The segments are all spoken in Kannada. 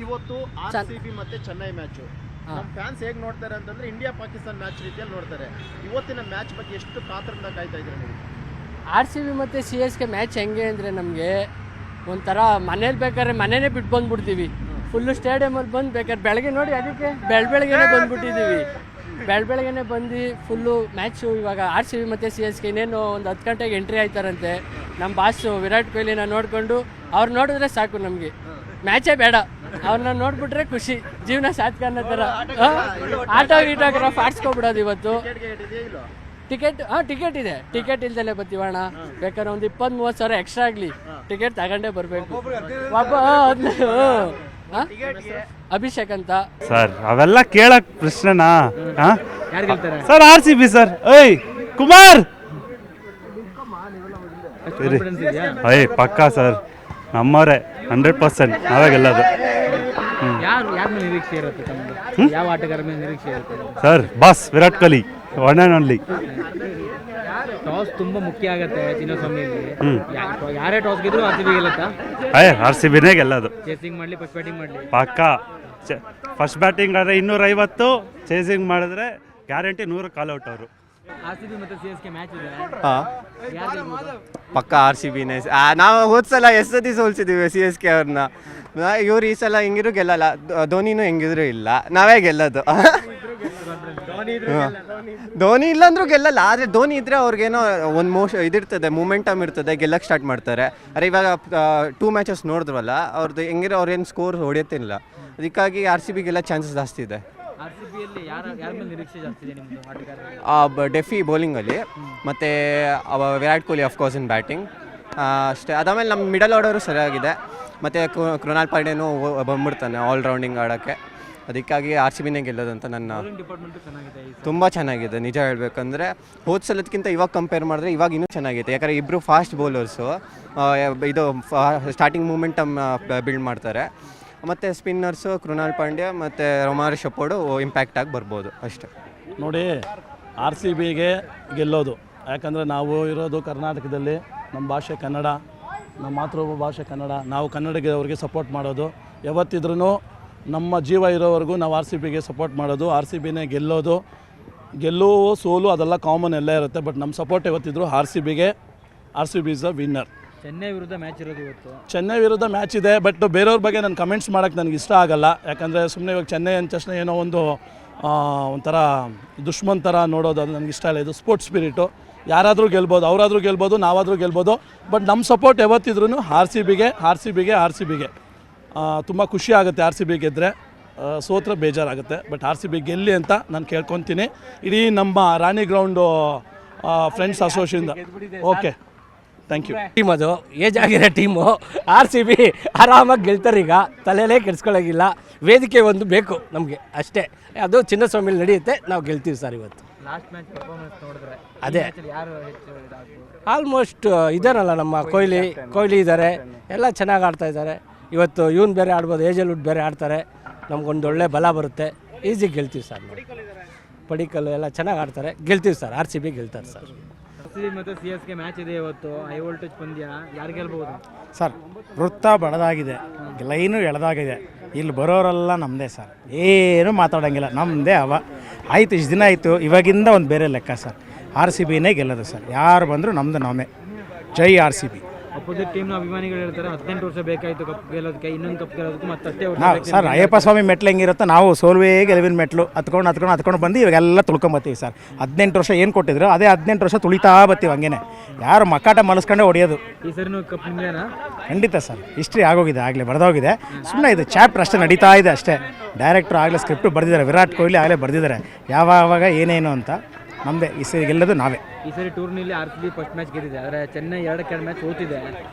ಇವತ್ತು RCB ಮತ್ತೆ ಚೆನ್ನೈ ಮ್ಯಾಚ್ ನಮ್ಮ ಫ್ಯಾನ್ಸ್ ಹೇಗೆ ನೋಡ್ತಾರೆ ಅಂತಂದ್ರೆ ಇಂಡಿಯಾ ಪಾಕಿಸ್ತಾನ ಮ್ಯಾಚ್ ರೀತಿಯಲ್ಲಿ ನೋಡ್ತಾರೆ. ಇವತ್ತಿನ ಮ್ಯಾಚ್ ಬಗ್ಗೆ ಎಷ್ಟು ಕಾತರದಿಂದ ಕಾಯ್ತಾ ಇದ್ದೀರಾ ನೀವು? RCB ಮತ್ತು CSK ಮ್ಯಾಚ್ ಹೆಂಗೆ ಅಂದರೆ ನಮಗೆ ಒಂಥರ ಮನೇಲಿ ಬೇಕಾದ್ರೆ ಮನೆಯೇ ಬಿಟ್ಟು ಬಂದುಬಿಡ್ತೀವಿ. ಫುಲ್ಲು ಸ್ಟೇಡಿಯಮಲ್ಲಿ ಬಂದು ಬೇಕಾದ್ರೆ ಬೆಳಗ್ಗೆ ನೋಡಿ ಅದಕ್ಕೆ ಬೆಳಗ್ಗೆನೇ ಬಂದುಬಿಟ್ಟಿದ್ದೀವಿ. ಬೆಳಗ್ಗೆನೇ ಬಂದು ಫುಲ್ಲು ಮ್ಯಾಚು. ಇವಾಗ RCB ಮತ್ತು CSK ಇನ್ನೇನು ಒಂದು 10 ಗಂಟೆಗೆ ಎಂಟ್ರಿ ಆಯ್ತಾರಂತೆ. ನಮ್ಮ ಬಾಸು ವಿರಾಟ್ ಕೊಹ್ಲಿನ ನೋಡಿಕೊಂಡು ಅವ್ರು ನೋಡಿದ್ರೆ ಸಾಕು, ನಮಗೆ ಮ್ಯಾಚೇ ಬೇಡ, ಅವ್ರನ್ನ ನೋಡ್ಬಿಟ್ರೆ ಖುಷಿ, ಜೀವನ ಸಾರ್ಥಕ ಅನ್ನೋ ಥರ. ಆಟೋಗ್ರಾಫ್ ಆಡ್ಸ್ಕೊಬಿಡೋದು ಇವತ್ತು. ಟಿಕೆಟ್ ಇದೆ. ಟಿಕೆಟ್ ಇಲ್ದಲೇ ಬರ್ತೀವಣ್ಣ. ಬೇಕಾದ್ರೆ ಒಂದು 20-30 ಸಾವಿರ ಎಕ್ಸ್ಟ್ರಾ ಆಗಲಿ, ಟಿಕೆಟ್ ತಗೊಂಡೇ ಬರಬೇಕು. ಅಭಿಷೇಕ್ ಅಂತ ಸರ್. ಅವೆಲ್ಲ ಕೇಳಕ್ ಪ್ರಶ್ನೆನಾ ಸರ್? RCB sir. ಕುಮಾರ್ ಪಕ್ಕಾ ಸರ್, ನಮ್ಮವರೇ 100%. ನಾವೇ ಗೆಲ್ಲೋದು. Sir boss Virat Kohli, one and only. Toss ತುಂಬಾ ಮುಖ್ಯ ಆಗುತ್ತೆ ಚಿನ್ನಸ್ವಾಮಿಯಲ್ಲಿ. ಯಾರೇ ಟಾಸ್ ಗೆದ್ರು RCB ಗೆಲ್ಲುತ್ತಾ? RCBನೇ ಗೆಲ್ಲೋದು. ಚೇಸಿಂಗ್ ಮಾಡಲಿ, ಫಸ್ಟ್ ಬ್ಯಾಟಿಂಗ್ ಮಾಡಲಿ, ಪಕ್ಕಾ. ಫಸ್ಟ್ ಬ್ಯಾಟಿಂಗ್ ಆದರೆ 250, ಚೇಸಿಂಗ್ ಮಾಡಿದ್ರೆ ಗ್ಯಾರಂಟಿ 100 ಕಾಲ್ಔಟ್ ಅವರು. RCB ಮತ್ತು CSK ಮ್ಯಾಚ್ ಇದೆ. ಪಕ್ಕ RCBನೇ. ನಾವು ಹೋದ್ಸಲ ಎಷ್ಟು ಸತಿ ಸೋಲ್ಸಿದ್ದೀವಿ CSK ಅವ್ರನ್ನ. ಇವ್ರು ಈ ಸಲ ಹೆಂಗಿದ್ರು ಗೆಲ್ಲಲ್ಲ. ಧೋನಿನೂ ಹೆಂಗಿದ್ರು ಇಲ್ಲ, ನಾವೇ ಗೆಲ್ಲೋದು. ಧೋನಿ ಇಲ್ಲಾಂದ್ರೂ ಗೆಲ್ಲಲ್ಲ. ಆದರೆ ಧೋನಿ ಇದ್ದರೆ ಅವ್ರಿಗೇನೋ ಒಂದು ಇದಿರ್ತದೆ, ಮೂಮೆಂಟಮ್ ಇರ್ತದೆ, ಗೆಲ್ಲಕ್ಕೆ ಸ್ಟಾರ್ಟ್ ಮಾಡ್ತಾರೆ. ಅರೆ ಇವಾಗ 2 ಮ್ಯಾಚಸ್ ನೋಡಿದ್ವಲ್ಲ, ಅವ್ರದ್ದು ಹೆಂಗಿರೋ ಅವ್ರೇನು ಸ್ಕೋರ್ ಹೊಡೆಯುತ್ತಿಲ್ಲ. ಅದಕ್ಕಾಗಿ RCB ಗೆಲ್ಲ ಚಾನ್ಸಸ್ ಜಾಸ್ತಿ ಇದೆ. ಡೆಫಿ ಬೌಲಿಂಗಲ್ಲಿ, ಮತ್ತು ವಿರಾಟ್ ಕೊಹ್ಲಿ ಆಫ್ಕೋರ್ಸ್ ಇನ್ ಬ್ಯಾಟಿಂಗ್ ಅಷ್ಟೇ. ಅದಾದಮೇಲೆ ನಮ್ಮ ಮಿಡಲ್ ಆರ್ಡರು ಸರಿಯಾಗಿದೆ. ಮತ್ತು ಕೃಣಾಲ್ ಪಾಂಡ್ಯನೂ ಬಂದ್ಬಿಡ್ತಾನೆ ಆಲ್ರೌಂಡಿಂಗ್ ಆಡೋಕ್ಕೆ. ಅದಕ್ಕಾಗಿ RCBನೇ ಗೆಲ್ಲೋದು ಅಂತ ನನ್ನ. ತುಂಬ ಚೆನ್ನಾಗಿದೆ ನಿಜ ಹೇಳಬೇಕಂದ್ರೆ. ಹೋದ ಸಲದಕ್ಕಿಂತ ಇವಾಗ ಕಂಪೇರ್ ಮಾಡಿದ್ರೆ ಇವಾಗ ಇನ್ನೂ ಚೆನ್ನಾಗಿದೆ. ಯಾಕಂದರೆ ಇಬ್ಬರು ಫಾಸ್ಟ್ ಬೌಲರ್ಸು. ಇದು ಸ್ಟಾರ್ಟಿಂಗ್ ಮೂಮೆಂಟಮ್ ಬಿಲ್ಡ್ ಮಾಡ್ತಾರೆ. ಮತ್ತು ಸ್ಪಿನ್ನರ್ಸು ಕೃಣಾಲ್ ಪಾಂಡ್ಯ ಮತ್ತು ರೊಮಾರಿ ಶಪೋರ್ಡು ಇಂಪ್ಯಾಕ್ಟ್ ಆಗಿ ಬರ್ಬೋದು ಅಷ್ಟೇ. ನೋಡಿ, RCBಗೆ ಗೆಲ್ಲೋದು. ಯಾಕಂದರೆ ನಾವು ಇರೋದು ಕರ್ನಾಟಕದಲ್ಲಿ, ನಮ್ಮ ಭಾಷೆ ಕನ್ನಡ, ನಮ್ಮ ಮಾತೃ ಭಾಷೆ ಕನ್ನಡ. ನಾವು ಕನ್ನಡಿಗೆ ಅವ್ರಿಗೆ ಸಪೋರ್ಟ್ ಮಾಡೋದು. ಯಾವತ್ತಿದ್ರೂ ನಮ್ಮ ಜೀವ ಇರೋವರೆಗೂ ನಾವು RCBಗೆ ಸಪೋರ್ಟ್ ಮಾಡೋದು. RCBನೇ ಗೆಲ್ಲೋದು. ಗೆಲ್ಲುವು ಸೋಲು ಅದೆಲ್ಲ ಕಾಮನ್ ಎಲ್ಲ ಇರುತ್ತೆ. ಬಟ್ ನಮ್ಮ ಸಪೋರ್ಟ್ ಯಾವತ್ತಿದ್ರು RCBಗೆ. RCB is the winner. Chennai ವಿರುದ್ಧ ಮ್ಯಾಚ್ ಇರೋದು ಇವತ್ತು. ಚೆನ್ನೈ ವಿರುದ್ಧ ಮ್ಯಾಚ್ ಇದೆ. ಬಟ್ ಬೇರೆಯವ್ರ ಬಗ್ಗೆ ನಾನು ಕಮೆಂಟ್ಸ್ ಮಾಡೋಕ್ಕೆ ನನಗೆ ಇಷ್ಟ ಆಗಲ್ಲ. ಯಾಕಂದರೆ ಸುಮ್ಮನೆ ಇವಾಗ ಚೆನ್ನೈ ಅಂದ ತಕ್ಷಣ ಏನೋ ಒಂಥರ ದುಶ್ಮನ್ ಥರ ನೋಡೋದು, ಅದು ನನಗೆ ಇಷ್ಟ ಇಲ್ಲ. ಇದು ಸ್ಪೋರ್ಟ್ಸ್ ಸ್ಪಿರಿಟು. ಯಾರಾದರೂ ಗೆಲ್ಬೋದು, ಅವರಾದರೂ ಗೆಲ್ಬೋದು, ನಾವಾದರೂ ಗೆಲ್ಬೋದು. ಬಟ್ ನಮ್ಮ ಸಪೋರ್ಟ್ ಯಾವತ್ತಿದ್ರೂ RCBಗೆ. ತುಂಬ ಖುಷಿ ಆಗುತ್ತೆ RCB ಗೆದ್ದರೆ. ಸೋತ್ರ ಬೇಜಾರಾಗುತ್ತೆ. ಬಟ್ RCB ಗೆಲ್ಲಿ ಅಂತ ನಾನು ಕೇಳ್ಕೊತೀನಿ ಇಡೀ ನಮ್ಮ Rani ground friends association. Okay, thank you. Team ಅದು ಏಜ್ ಆಗಿರೋ ಟೀಮು. RCB ಆರಾಮಾಗಿ ಗೆಲ್ತಾರೆ. ಈಗ ತಲೆಯಲ್ಲೇ ಕೆಡಿಸ್ಕೊಳ್ಳೋಗಿಲ್ಲ. ವೇದಿಕೆ ಒಂದು ಬೇಕು ನಮಗೆ ಅಷ್ಟೇ. ಅದು ಚಿನ್ನಸ್ವಾಮಿಲಿ ನಡೆಯುತ್ತೆ. ನಾವು ಗೆಲ್ತೀವಿ ಸರ್ ಇವತ್ತು. ಲಾಸ್ಟ್ ಮ್ಯಾಚ್ ಪರ್ಫಾರ್ಮೆನ್ಸ್ ನೋಡಿದ್ರೆ ಅದೇ ಯಾರು ಹೆಚ್ಚು ಆಲ್ಮೋಸ್ಟ್ ಇದಾರಲ್ಲ, ನಮ್ಮ ಕೊಹ್ಲಿ ಇದ್ದಾರೆ, ಎಲ್ಲ ಚೆನ್ನಾಗಿ ಆಡ್ತಾ ಇದ್ದಾರೆ. ಇವತ್ತು ಇವನು ಬೇರೆ ಆಡ್ಬೋದು, ಏಜಲ್ ವುಡ್ ಬೇರೆ ಆಡ್ತಾರೆ. ನಮ್ಗೊಂದು ಒಳ್ಳೆ ಬಲ ಬರುತ್ತೆ. ಈಸಿ ಗೆಲ್ತೀವಿ ಸರ್. ಪಡಿಕಲ್ಲು ಎಲ್ಲ ಚೆನ್ನಾಗಿ ಆಡ್ತಾರೆ. ಗೆಲ್ತೀವಿ ಸರ್. RCB ಗೆಲ್ತಾರೆ ಸರ್. RCB ಮತ್ತು CSK ಮ್ಯಾಚ್ ಇದೆ ಇವತ್ತು. ಹೈ ವೋಲ್ಟೇಜ್ ಪಂದ್ಯ. ಯಾರು ಗೆಲ್ಬಹುದು ಸರ್? ವೃತ್ತ ಬಡದಾಗಿದೆ, ಲೈನು ಎಳೆದಾಗಿದೆ. ಇಲ್ಲಿ ಬರೋರೆಲ್ಲ ನಮ್ಮದೇ ಸರ್. ಏನು ಮಾತಾಡೋಂಗಿಲ್ಲ, ನಮ್ಮದೇ ಆಯಿತು. ಇಷ್ಟು ದಿನ ಆಯಿತು. ಇವಾಗಿಂದ ಒಂದು ಬೇರೆ ಲೆಕ್ಕ ಸರ್. RCBನೇ ಗೆಲ್ಲೋದು ಸರ್. ಯಾರು ಬಂದರೂ ನಮ್ಮದು ನಾವೇ. ಜೈ RCB. ಅಪೋಸಿಟ್ ಟೀಮ್ನ ಅಭಿಮಾನಿಗಳು ಹೇಳ್ತಾರೆ 18 ವರ್ಷ ಬೇಕಾಯಿತು ಕಪ್ ಗೆಲ್ಲೋದಕ್ಕೆ, ಇನ್ನೊಂದು ಕಪ್ ಗೆಲ್ಲೋದಕ್ಕೆ ಮತ್ತೆ 10 ವರ್ಷ ನಾವು ಸರ್ ಅಯ್ಯಪ್ಪ ಸ್ವಾಮಿ ಮೆಟ್ಲು ಹೆಂಗಿರುತ್ತೋ ನಾವು ಸೋಲ್ವೇ ಗೆಲುವಿನ ಮೆಟ್ಲು ಹತ್ಕೊಂಡು ಬಂದು ಇವಾಗೆಲ್ಲ ತುಳ್ಕೊಂಬತ್ತೀವಿ ಸರ್. 18 ವರ್ಷ ಏನು ಕೊಟ್ಟಿದ್ರು ಅದೇ 18 ವರ್ಷ ತುಳಿತಾ ಬರ್ತೀವಿ ಹಂಗೇನೆ. ಯಾರು ಮಕ್ಕಾಟ ಮಲಸ್ಕೊಂಡೇ ಹೊಡೆಯೋದು. ಈ ಸರಿನೂ ಕಪ್ ನಿಮ್ಮದೇನಾ? ಖಂಡಿತ ಸರ್. ಹಿಸ್ಟ್ರಿ ಆಗೋಗಿದೆ, ಆಗಲೇ ಬರೆದೋಗಿದೆ. ಸುಮ್ಮನೆ ಇದು ಚಾಪ್ಟರ್ ಅಷ್ಟೇ ನಡೀತಾ ಇದೆ ಅಷ್ಟೇ. ಡೈರೆಕ್ಟ್ರು ಆಗಲೇ ಸ್ಕ್ರಿಪ್ಟು ಬರೆದಿದ್ದಾರೆ. ವಿರಾಟ್ ಕೊಹ್ಲಿ ಆಗಲೇ ಬರೆದಿದ್ದಾರೆ ಯಾವಾಗ ಏನೇನು ಅಂತ. ನಮ್ಮದೇ ಈ ಸರಿ ಗೆಲ್ಲೋದು ನಾವೇ. ಈ ಸರಿ ಟೂರ್ನಿಲಿ RCB ಫಸ್ಟ್ ಮ್ಯಾಚ್ ಗೆದ್ದಿದೆ. ಆದರೆ ಚೆನ್ನೈ 2 ಮ್ಯಾಚ್ ಸೋತಿದೆ.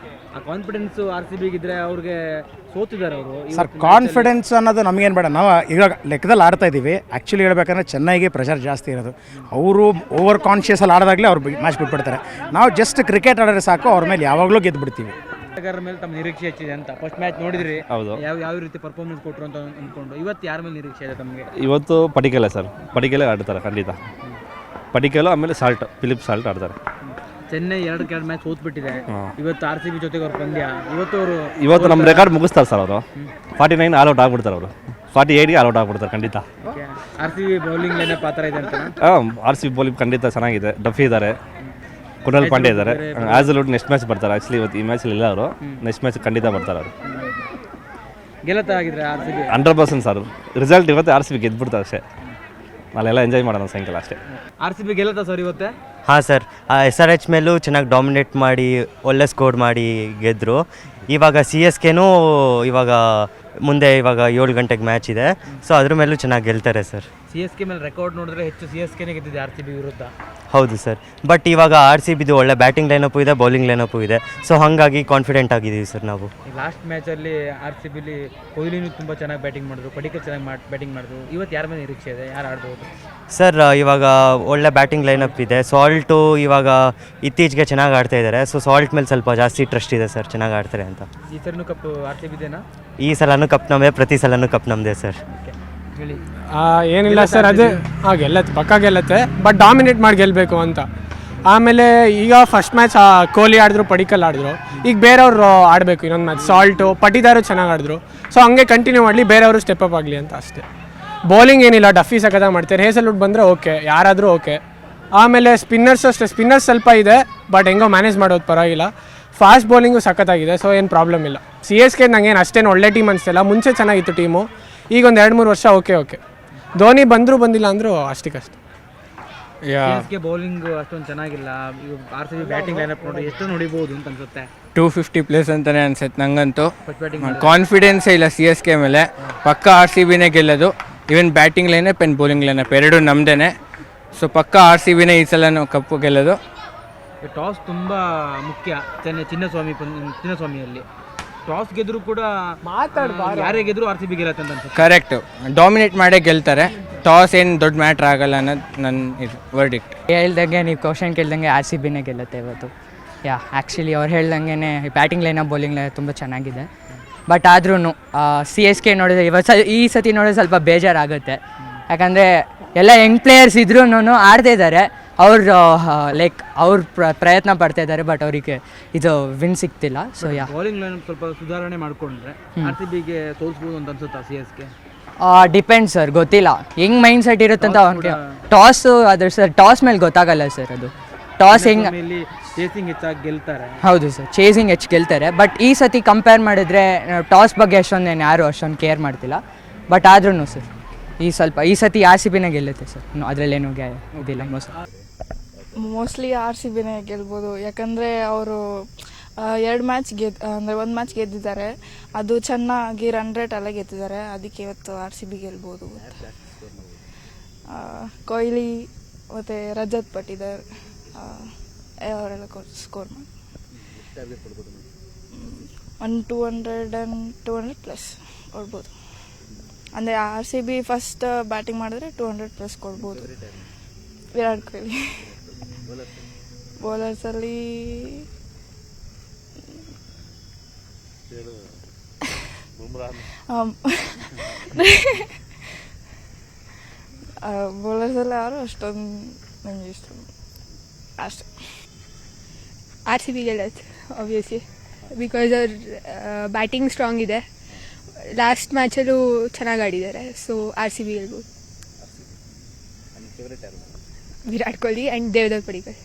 ಆ ಕಾನ್ಫಿಡೆನ್ಸು RCBಗೆ ಇದ್ದರೆ ಅವ್ರಿಗೆ ಸೋತಿದ್ದಾರೆ ಅವರು ಸರ್. ಕಾನ್ಫಿಡೆನ್ಸ್ ಅನ್ನೋದು ನಮಗೇನು ಬೇಡ. ನಾವು ಇವಾಗ ಲೆಕ್ಕದಲ್ಲಿ ಆಡ್ತಾ ಇದ್ದೀವಿ. ಆ್ಯಕ್ಚುಲಿ ಹೇಳ್ಬೇಕಂದ್ರೆ ಚೆನ್ನೈಗೆ ಪ್ರೆಷರ್ ಜಾಸ್ತಿ ಇರೋದು. ಅವರು ಓವರ್ ಕಾನ್ಷಿಯಸಲ್ಲಿ ಆಡಿದಾಗಲೇ ಅವ್ರು ಮ್ಯಾಚ್ ಬಿಟ್ಬಿಡ್ತಾರೆ. ನಾವು ಜಸ್ಟ್ ಕ್ರಿಕೆಟ್ ಆಡಿದ್ರೆ ಸಾಕು, ಅವ್ರ ಮೇಲೆ ಯಾವಾಗಲೂ ಗೆದ್ದುಬಿಡ್ತೀವಿ. ಆಟಗಾರರ ಮೇಲೆ ತಮ್ಮ ನಿರೀಕ್ಷೆ ಹೆಚ್ಚಿದೆ ಅಂತ ಫಸ್ಟ್ ಮ್ಯಾಚ್ ನೋಡಿದ್ರಿ. ಹೌದು. ಯಾವ ರೀತಿ ಪರ್ಫಾರ್ಮೆನ್ಸ್ ಕೊಟ್ಟರು ಅಂತ ಅಂದ್ಕೊಂಡು ಇವತ್ತು ಯಾರ ಮೇಲೆ ನಿರೀಕ್ಷೆ ಇದೆ ತಮಗೆ? ಇವತ್ತು ಪಡಿಕಲೆ ಸರ್. ಪಡಿಕಲೆ ಆಡ್ತಾರೆ ಖಂಡಿತ. ಪಡಿಕಲು ಆಮೇಲೆ ಫಿಲಿಪ್ ಸಾಲ್ಟ್ ಆಡ್ತಾರೆ. ಚೆನ್ನೈ 2 ಮ್ಯಾಚ್ ಸೋತ್ಬಿಟ್ಟಿದೆ. ಇವತ್ತು RCB ಜೊತೆಗೆ ಅವ್ರ ಪಂದ್ಯ. ಇವತ್ತು ನಮ್ಮ ರೆಕಾರ್ಡ್ ಮುಗಿಸ್ತಾರೆ ಸರ್ ಅವರು. 49 ಆಲ್ ಔಟ್ ಆಗ್ಬಿಡ್ತಾರೆ ಅವರು. 48ಗೆ ಆಲ್ ಔಟ್ ಆಗ್ಬಿಡ್ತಾರೆ ಖಂಡಿತ. RCB ಬೌಲಿಂಗ್ ಲೈನ್ ಅಪ್ ಆ ಥರ ಇದೆ ಅಂತ. RCB ಬೌಲಿಂಗ್ ಖಂಡಿತ ಚೆನ್ನಾಗಿದೆ. ಡಫಿ ಇದ್ದಾರೆ, ಕುನಾಲ್ ಪಾಂಡೆ ಇದ್ದಾರೆ. ಆ್ಯಸ್ ನೆಕ್ಸ್ಟ್ ಮ್ಯಾಚ್ ಬರ್ತಾರೆ. ಆ್ಯಕ್ಚುಲಿ ಇವತ್ತು ಈ ಮ್ಯಾಚಲ್ಲಿ ಇಲ್ಲ ಅವರು. ನೆಕ್ಸ್ಟ್ ಮ್ಯಾಚ್ ಖಂಡಿತ ಬರ್ತಾರೆ ಅವರು. ಗೆಲ್ಲುತ್ತಾ ಆಗಿದ್ರೆ RCB 100% ಸರ್. ರಿಸಲ್ಟ್ ಇವತ್ತು RCB ಗೆದ್ಬಿಡ್ತಾರೆ ಅಷ್ಟೇ. ನಾಳೆಲ್ಲ ಎಂಜಾಯ್ ಮಾಡೋಣ ಸಾಯಂಕಾಲ ಅಷ್ಟೇ. RCB ಗೆಲ್ಲುತ್ತಾ ಸರ್ ಇವತ್ತೇ? ಹಾಂ ಸರ್, SRH ಮೇಲೂ ಚೆನ್ನಾಗಿ ಡಾಮಿನೇಟ್ ಮಾಡಿ ಒಳ್ಳೆ ಸ್ಕೋರ್ ಮಾಡಿ ಗೆದ್ದರು. ಇವಾಗ CSKನೂ ಇವಾಗ ಮುಂದೆ 7 ಗಂಟೆಗೆ ಮ್ಯಾಚ್ ಇದೆ. ಸೊ ಅದ್ರ ಮೇಲೂ ಚೆನ್ನಾಗಿ ಗೆಲ್ತಾರೆ ಸರ್. CSK ಮೇಲೆ ರೆಕಾರ್ಡ್ ನೋಡಿದ್ರೆ ಹೆಚ್ಚು CSKನೇ ಗೆದ್ದಿದೆ RCB ವಿರುದ್ಧ. ಹೌದು ಸರ್, ಬಟ್ ಇವಾಗ RCBದು ಒಳ್ಳೆ ಬ್ಯಾಟಿಂಗ್ ಲೈನಪ್ಪು ಇದೆ, ಬೌಲಿಂಗ್ ಲೈನಪ್ಪು ಇದೆ. ಸೊ ಹಾಗಾಗಿ ಕಾನ್ಫಿಡೆಂಟ್ ಆಗಿದ್ದೀವಿ ಸರ್ ನಾವು. ಲಾಸ್ಟ್ ಮ್ಯಾಚಲ್ಲಿ RCBಲಿ ಕೊಹ್ಲಿನೂ ತುಂಬ ಚೆನ್ನಾಗಿ ಬ್ಯಾಟಿಂಗ್ ಮಾಡಿದ್ರು, ಪಡಿಕಲ್ ಚೆನ್ನಾಗಿ ಬ್ಯಾಟಿಂಗ್ ಮಾಡಿದ್ರು. ಇವತ್ತು ಯಾರ ಮೇಲೆ ನಿರೀಕ್ಷೆ ಇದೆ, ಯಾರು ಆಡ್ಬೋದು ಸರ್? ಇವಾಗ ಒಳ್ಳೆ ಬ್ಯಾಟಿಂಗ್ ಲೈನಪ್ ಇದೆ. ಸಾಲ್ಟು ಇವಾಗ ಇತ್ತೀಚೆಗೆ ಚೆನ್ನಾಗಿ ಆಡ್ತಾ ಇದ್ದಾರೆ. ಸೊ ಸಾಲ್ಟ್ ಮೇಲೆ ಸ್ವಲ್ಪ ಜಾಸ್ತಿ ಟ್ರಸ್ಟ್ ಇದೆ ಸರ್, ಚೆನ್ನಾಗಿ ಆಡ್ತಾರೆ ಅಂತ. ಈ ಸರಿನೂ ಕಪ್ RCB ದೇನಾ? ಈ ಸಲನೂ ಕಪ್ ನಮ್ಮದೇ, ಪ್ರತಿ ಸಲನೂ ಕಪ್ ನಮ್ಮದೇ ಸರ್. ಹೇಳಿ. ಏನಿಲ್ಲ ಸರ್, ಅದೇ ಗೆಲ್ಲತ್ತೆ, ಪಕ್ಕ ಗೆಲ್ಲತ್ತೆ, ಬಟ್ ಡಾಮಿನೇಟ್ ಮಾಡಿ ಗೆಲ್ಲಬೇಕು ಅಂತ. ಆಮೇಲೆ ಈಗ ಫಸ್ಟ್ ಮ್ಯಾಚ್ ಕೊಹ್ಲಿ ಆಡಿದ್ರು, ಪಡಿಕಲ್ ಆಡಿದ್ರು. ಈಗ ಬೇರೆಯವರು ಆಡಬೇಕು ಇನ್ನೊಂದು ಮ್ಯಾಚ್. ಸಾಲ್ಟು, ಪಟಿದಾರು ಚೆನ್ನಾಗಿ ಆಡಿದ್ರು. ಸೊ ಹಂಗೆ ಕಂಟಿನ್ಯೂ ಮಾಡಲಿ, ಬೇರೆಯವರು ಸ್ಟೆಪ್ ಅಪ್ ಆಗಲಿ ಅಂತ ಅಷ್ಟೇ. ಬೌಲಿಂಗ್ ಏನಿಲ್ಲ, ಡಫಿ ಸಖತ್ತಾಗಿ ಮಾಡ್ತಾರೆ. ಹೇಸಲ್ವುಡ್ ಬಂದರೆ ಓಕೆ, ಯಾರಾದರೂ ಓಕೆ. ಆಮೇಲೆ ಸ್ಪಿನ್ನರ್ಸ್ ಅಷ್ಟೇ, ಸ್ಪಿನ್ನರ್ಸ್ ಸ್ವಲ್ಪ ಇದೆ, ಬಟ್ ಹೆಂಗೋ ಮ್ಯಾನೇಜ್ ಮಾಡೋದು ಪರವಾಗಿಲ್ಲ. ಫಾಸ್ಟ್ ಬೌಲಿಂಗು ಸಖತ್ತಾಗಿದೆ. ಸೊ ಏನು ಪ್ರಾಬ್ಲಮ್ ಇಲ್ಲ. CSK ನಂಗೇನು ಅಷ್ಟೇನು ಒಳ್ಳೆ ಟೀಮ್ ಅನಿಸ್ತಿಲ್ಲ. ಮುಂಚೆ ಚೆನ್ನಾಗಿತ್ತು ಟೀಮು, ಈಗ ಒಂದು 2-3 ವರ್ಷ ಓಕೆ. ಧೋನಿ ಬಂದರೂ ಬಂದಿಲ್ಲ ಅಂದರೂ ಅಷ್ಟಕ್ಕಷ್ಟೇ. CSK ಬೌಲಿಂಗ್ ಅಷ್ಟೊಂದು ಚೆನ್ನಾಗಿಲ್ಲ. RCB ಬ್ಯಾಟಿಂಗ್ ಲೈನಪ್ ನೋಡಿ ಎಷ್ಟು ನೋಡಿಬೋದು ಅಂತ ಅನ್ಸುತ್ತೆ. 250+ ಅಂತಲೇ ಅನ್ಸುತ್ತೆ ನನಗಂತೂ. ಫಸ್ಟ್ ಬ್ಯಾಟಿಂಗ್ ಕಾನ್ಫಿಡೆನ್ಸೇ ಇಲ್ಲ CSK ಮೇಲೆ. ಪಕ್ಕ RCBನೇ ಗೆಲ್ಲೋದು. Even batting lineup and bowling lineup ಎರಡೂ ನಮ್ಮದೇ. ಸೊ ಪಕ್ಕ RCBನೇ ಈ ಸಲ ಕಪ್ಪು ಗೆಲ್ಲೋದು. ಟಾಸ್ ತುಂಬ ಮುಖ್ಯ. ಚಿನ್ನಸ್ವಾಮಿಯಲ್ಲಿ ಟಾಸ್ ಗೆದ್ರು ಕೂಡ ಯಾರೇ ಗೆದ್ರು RCB ಗೆಲ್ಲತ್ತೆ ಅಂತ ಅನ್ಸುತ್ತೆ. ಕರೆಕ್ಟು, ಡಾಮಿನೇಟ್ ಮಾಡೇ ಗೆಲ್ತಾರೆ. ಟಾಸ್ ಏನು ದೊಡ್ಡ ಮ್ಯಾಟ್ರ್ ಆಗಲ್ಲ ಅನ್ನೋದು ನನ್ನ ಇದು ವರ್ಡಿಕ್ಟ್. ಹೇಳ್ದಂಗೆ ನೀವು ಕ್ವಶನ್ ಕೇಳ್ದಂಗೆ RCBನೇ ಗೆಲ್ಲುತ್ತೆ ಇವತ್ತು. ಆ್ಯಕ್ಚುಲಿ ಅವ್ರು ಹೇಳ್ದಂಗೆ ಬ್ಯಾಟಿಂಗ್ ಲೈನ ಬೌಲಿಂಗ್ ಲೈನ್ ತುಂಬ ಚೆನ್ನಾಗಿದೆ. ಬಟ್ ಆದ್ರೂ CSK ನೋಡಿದ್ರೆ ಈ ಸತಿ ನೋಡಿದ್ರೆ ಸ್ವಲ್ಪ ಬೇಜಾರಾಗುತ್ತೆ. ಯಾಕಂದರೆ ಎಲ್ಲ ಯಂಗ್ ಪ್ಲೇಯರ್ಸ್ ಇದ್ರೂ ಆಡ್ತಾ ಇದ್ದಾರೆ. ಅವ್ರು ಲೈಕ್ ಅವ್ರು ಪ್ರಯತ್ನ ಪಡ್ತಾ ಇದ್ದಾರೆ, ಬಟ್ ಅವರಿಗೆ ಇದು ವಿನ್ ಸಿಗ್ತಿಲ್ಲ. ಸೊ ಬೌಲಿಂಗ್ ಲೈನ್ ಸ್ವಲ್ಪ ಸುಧಾರಣೆ ಮಾಡಿಕೊಂಡ್ರೆ RCBಗೆ ಸೋಲ್ಸ್ಬೋದು ಅಂತ ಅನ್ಸುತ್ತಾ CSK? ಡಿಪೆಂಡ್ ಸರ್, ಗೊತ್ತಿಲ್ಲ ಹೆಂಗೆ ಮೈಂಡ್ ಸೆಟ್ ಇರುತ್ತೆ ಅಂತ. ಅವ್ನಿಗೆ ಟಾಸು ಅದ್ರ ಸರ್, ಟಾಸ್ ಮೇಲೆ ಗೊತ್ತಾಗಲ್ಲ ಸರ್. ಅದು ಟಾಸ್ ಹೆಂಗೆ ಚೇಸಿಂಗ್ ಹೆಚ್ಚಾಗಿ ಗೆಲ್ತಾರೆ. ಹೌದು ಸರ್, ಚೇಸಿಂಗ್ ಹೆಚ್ಚು ಗೆಲ್ತಾರೆ. ಬಟ್ ಈ ಸತಿ ಕಂಪೇರ್ ಮಾಡಿದ್ರೆ ಟಾಸ್ ಬಗ್ಗೆ ಅಷ್ಟೊಂದೇನು ಯಾರು ಅಷ್ಟೊಂದು ಕೇರ್ ಮಾಡ್ತಿಲ್ಲ. ಬಟ್ ಆದ್ರೂ ಸರ್ ಈ ಸತಿ RCBನೇ ಗೆಲ್ಲುತ್ತೆ ಸರ್. ಅದರಲ್ಲೇನು ಇದಿಲ್ಲ. ಮೋಸ್ಟ್ಲಿ RCBನೇ ಗೆಲ್ಬೋದು. ಯಾಕಂದರೆ ಅವರು 2 ಮ್ಯಾಚ್ ಅಂದರೆ 1 ಮ್ಯಾಚ್ ಗೆದ್ದಿದ್ದಾರೆ. ಅದು ಚೆನ್ನಾಗಿ ರನ್ ರೇಟ್ ಎಲ್ಲ ಗೆದ್ದಿದ್ದಾರೆ. ಅದಕ್ಕೆ ಇವತ್ತು RCB ಗೆಲ್ಬೋದು. ಕೊಹ್ಲಿ ಮತ್ತು ರಜತ್ ಪಟಿದಾರ್ ಅವರೆಲ್ಲ ಸ್ಕೋರ್ ಮಾಡಿ 200+ ಕೊಡ್ಬೋದು. ಅಂದರೆ RCB ಫಸ್ಟ್ ಬ್ಯಾಟಿಂಗ್ ಮಾಡಿದ್ರೆ 200+ ಕೊಡ್ಬೋದು. ವಿರಾಟ್ ಕೊಹ್ಲಿ. ಬೌಲರ್ಸಲ್ಲಿ ಬೌಲರ್ಸಲ್ಲಿ ಯಾರು ಅಷ್ಟೊಂದು ನನಗೆ ಇಷ್ಟ ಅಷ್ಟೇ. RCB ಗೆಲ್ಲುತ್ತೆ ಆಬ್ವಿಯಸ್ಲಿ, ಬಿಕಾಸ್ ಅವ್ರ ಬ್ಯಾಟಿಂಗ್ ಸ್ಟ್ರಾಂಗ್ ಇದೆ. ಲಾಸ್ಟ್ ಮ್ಯಾಚಲ್ಲೂ ಚೆನ್ನಾಗಿ ಆಡಿದ್ದಾರೆ. ಸೊ RCB ಗೆಲ್ಬೋದು. ವಿರಾಟ್ ಕೊಹ್ಲಿ ಆ್ಯಂಡ್ ದೇವದತ್ ಪಡಿಕಲ್.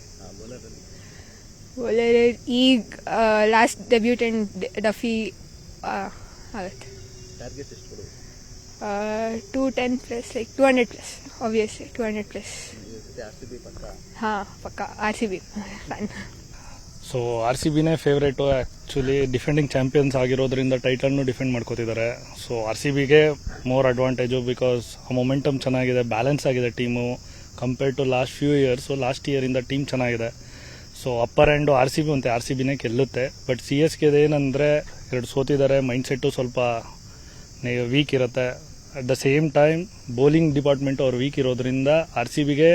ಬೌಲರ್ ಈಗ ಲಾಸ್ಟ್ ಡೆಬ್ಯೂಟೆಂಟ್ ಡಫಿ ಆಗುತ್ತೆ. 210+, ಲೈಕ್ 200+, ಆಬ್ವಿಯಸ್ಲಿ 200+. ಹಾಂ, ಪಕ್ಕ RCB ಫ್ಯಾನ್. ಸೊ RCBನೇ ಫೇವ್ರೇಟು. ಆ್ಯಕ್ಚುಲಿ ಡಿಫೆಂಡಿಂಗ್ ಚಾಂಪಿಯನ್ಸ್ ಆಗಿರೋದ್ರಿಂದ ಟೈಟಲ್ನು ಡಿಫೆಂಡ್ ಮಾಡ್ಕೋತಿದ್ದಾರೆ. ಸೊ RCBಗೆ ಮೋರ್ ಅಡ್ವಾಂಟೇಜು, ಬಿಕಾಸ್ ಆ ಮೊಮೆಂಟಮ್ ಚೆನ್ನಾಗಿದೆ, ಬ್ಯಾಲೆನ್ಸ್ ಆಗಿದೆ team compared to last few years. So last ಇಯರಿಂದ ಟೀಮ್ ಚೆನ್ನಾಗಿದೆ. ಸೊ ಅಪ್ಪರ್ ಆ್ಯಂಡು RCB ಮತ್ತು RCBನೇ ಗೆಲ್ಲುತ್ತೆ. ಬಟ್ CSKದು ಏನಂದರೆ 2 ಸೋತಿದ್ದಾರೆ, ಮೈಂಡ್ಸೆಟ್ಟು ಸ್ವಲ್ಪ ವೀಕ್ ಇರುತ್ತೆ. At the same time bowling department ಅವ್ರು ವೀಕ್ ಇರೋದ್ರಿಂದ RCBಗೆ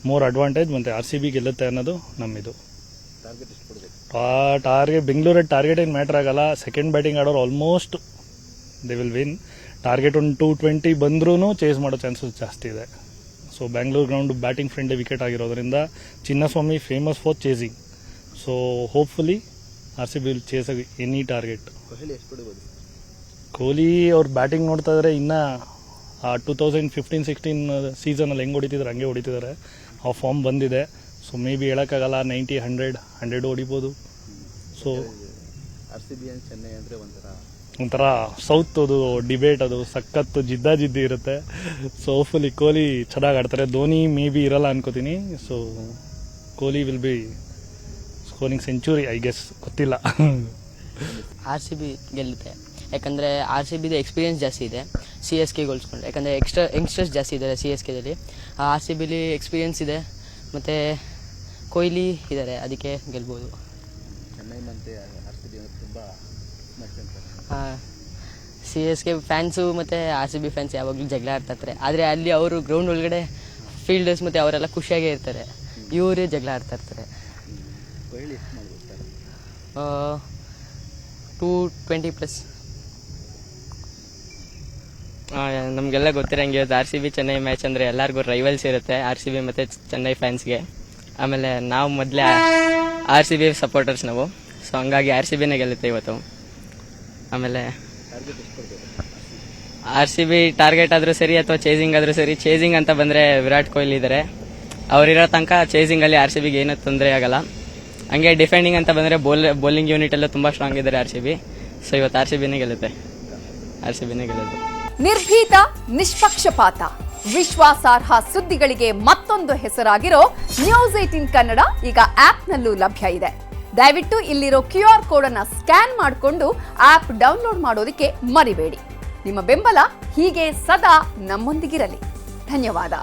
ಮೋರ್ ಅಡ್ವಾಂಟೇಜ್ ಮತ್ತು RCB ಗೆಲ್ಲುತ್ತೆ ಅನ್ನೋದು ನಮ್ಮಿದು. ಟಾರ್ಗೆಟ್ ಬೆಂಗಳೂರಲ್ಲಿ ಟಾರ್ಗೆಟ್ ಏನು ಮ್ಯಾಟ್ರ್ ಆಗಲ್ಲ. ಸೆಕೆಂಡ್ ಬ್ಯಾಟಿಂಗ್ ಆಡೋರು almost they will win. Target ಒಂದು 220 ಬಂದ್ರೂ ಚೇಸ್ ಮಾಡೋ ಚಾನ್ಸಸ್ ಜಾಸ್ತಿ ಇದೆ. So Bangalore ground batting friendly wicket ಆಗಿರೋದ್ರಿಂದ Chinnaswamy famous for chasing. So hopefully RCB will chase any target. Kohli ಎಷ್ಟು ಹೊಡಿಬೋದು? ಕೊಹ್ಲಿ ಅವ್ರ ಬ್ಯಾಟಿಂಗ್ ನೋಡ್ತಾ ಇದ್ರೆ ಇನ್ನೂ 2015-16 ಸೀಸನಲ್ಲಿ ಹೆಂಗೆ ಹೊಡಿತಿದ್ದಾರೆ ಹಂಗೆ ಹೊಡಿತಿದ್ದಾರೆ. ಆ ಫಾರ್ಮ್ ಬಂದಿದೆ. ಸೊ ಮೇ ಬಿ ಹೇಳೋಕ್ಕಾಗಲ್ಲ, 90, 100 ಹೊಡಿಬೋದು. ಸೊ RCB ಚೆನ್ನೈ ಅಂದರೆ ಒಂಥರ ಸೌತ್ ಅದು ಡಿಬೇಟ್, ಅದು ಸಖತ್ತು ಜಿದ್ದಾಜಿದ್ದಿ ಇರುತ್ತೆ. ಸೊ ಹೋಪ್ಫುಲಿ ಕೊಹ್ಲಿ ಚೆನ್ನಾಗಿ ಆಡ್ತಾರೆ. ಧೋನಿ ಮೇ ಬಿ ಇರಲ್ಲ ಅನ್ಕೋತೀನಿ. So Kohli will be scoring century I guess, ಗೊತ್ತಿಲ್ಲ. RCB ಗೆಲ್ಲುತ್ತೆ. ಯಾಕಂದರೆ RCBದು ಎಕ್ಸ್ಪೀರಿಯನ್ಸ್ ಜಾಸ್ತಿ ಇದೆ CSK ಹೋಲಿಸ್ಕೊಂಡ್ರೆ. ಯಾಕಂದರೆ ಯಂಗ್ಸ್ಟರ್ಸ್ ಜಾಸ್ತಿ ಇದ್ದಾರೆ CSKದಲ್ಲಿ. RCBಲಿ ಎಕ್ಸ್ಪೀರಿಯನ್ಸ್ ಇದೆ ಮತ್ತು ಕೊಹ್ಲಿ ಇದ್ದಾರೆ, ಅದಕ್ಕೆ ಗೆಲ್ಬೋದು. ಚೆನ್ನೈ ಮತ್ತು RCB ತುಂಬ CSK ಫ್ಯಾನ್ಸು ಮತ್ತು RCB ಫ್ಯಾನ್ಸ್ ಯಾವಾಗಲೂ ಜಗಳ ಆಡ್ತಾಯಿರ್ತಾರೆ. ಆದರೆ ಅಲ್ಲಿ ಅವರು ಗ್ರೌಂಡ್ ಒಳಗಡೆ ಫೀಲ್ಡರ್ಸ್ ಮತ್ತು ಅವರೆಲ್ಲ ಖುಷಿಯಾಗೇ ಇರ್ತಾರೆ, ಇವರೇ ಜಗಳ ಆಡ್ತಾಯಿರ್ತಾರೆ. 220+. ನಮಗೆಲ್ಲ ಗೊತ್ತಿರಂಗೆ ಇವತ್ತು RCB ಚೆನ್ನೈ ಮ್ಯಾಚ್ ಅಂದರೆ ಎಲ್ಲರಿಗೂ ರೈವಲ್ಸ್ ಇರುತ್ತೆ, RCB ಮತ್ತು ಚೆನ್ನೈ ಫ್ಯಾನ್ಸ್ಗೆ. ಆಮೇಲೆ ನಾವು ಮೊದಲೇ RCB ಸಪೋರ್ಟರ್ಸ್ ನಾವು. ಸೊ ಹಂಗಾಗಿ RCBನೇ ಗೆಲ್ಲುತ್ತೆ ಇವತ್ತು. ಆಮೇಲೆ RCB ಟಾರ್ಗೆಟ್ ಆದರೂ ಸರಿ ಅಥವಾ ಚೇಸಿಂಗ್ ಆದರೂ ಸರಿ, ಚೇಸಿಂಗ್ ಅಂತ ಬಂದರೆ ವಿರಾಟ್ ಕೊಹ್ಲಿ ಇದ್ದಾರೆ, ಅವರಿರೋ ತನಕ ಚೇಸಿಂಗಲ್ಲಿ RCBಗೆ ಏನೂ ತೊಂದರೆ ಆಗಲ್ಲ. ಹಂಗೆ ಡಿಫೆಂಡಿಂಗ್ ಅಂತ ಬಂದರೆ ಬೌಲಿಂಗ್ ಯೂನಿಟ್ ಎಲ್ಲ ತುಂಬ ಸ್ಟ್ರಾಂಗ್ ಇದ್ದಾರೆ RCB. ಸೊ ಇವತ್ತು RCBನೇ ಗೆಲ್ಲುತ್ತೆ. ನಿರ್ಭೀತ, ನಿಷ್ಪಕ್ಷಪಾತ, ವಿಶ್ವಾಸಾರ್ಹ ಸುದ್ದಿಗಳಿಗೆ ಮತ್ತೊಂದು ಹೆಸರಾಗಿರೋ ನ್ಯೂಸ್ 18 ಕನ್ನಡ ಈಗ ಆಪ್ನಲ್ಲೂ ಲಭ್ಯ ಇದೆ. ದಯವಿಟ್ಟು ಇಲ್ಲಿರೋ QR ಕೋಡ್ ಅನ್ನು ಸ್ಕ್ಯಾನ್ ಮಾಡಿಕೊಂಡು ಆಪ್ ಡೌನ್ಲೋಡ್ ಮಾಡೋದಕ್ಕೆ ಮರಿಬೇಡಿ. ನಿಮ್ಮ ಬೆಂಬಲ ಹೀಗೆ ಸದಾ ನಮ್ಮೊಂದಿಗಿರಲಿ. ಧನ್ಯವಾದ.